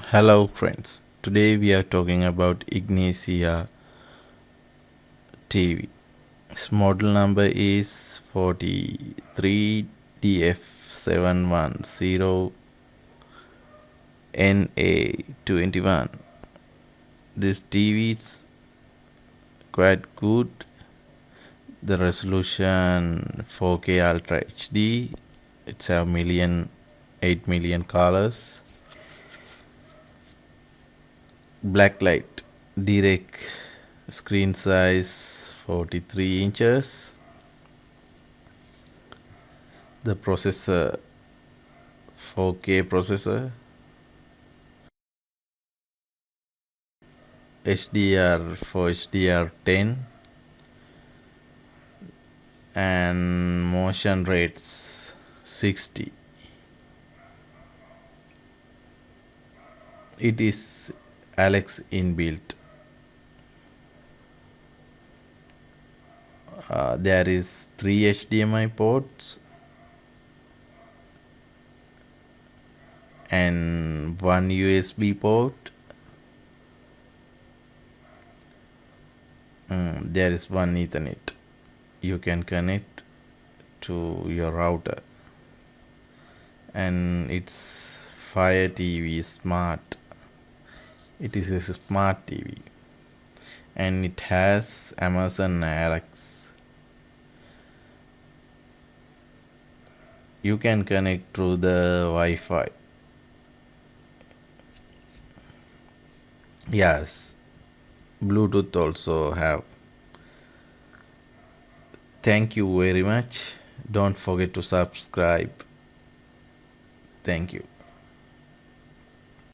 Hello friends, today we are talking about Ignicia TV. Its model number is 43DF710NA21. This TV is quite good. The resolution 4K Ultra HD. It's a 8 million colors. Blacklight direct screen size 43 inches. The processor 4K processor, HDR for HDR10, and motion rates 60. It is Alex inbuilt. There is 3 HDMI ports and 1 USB port. There is 1 Ethernet. You can connect to your router, and it's Fire TV Smart. It is a smart TV, and it has Amazon Alexa. You can connect through the Wi-Fi. Yes, Bluetooth also have. Thank you very much. Don't forget to subscribe. Thank you.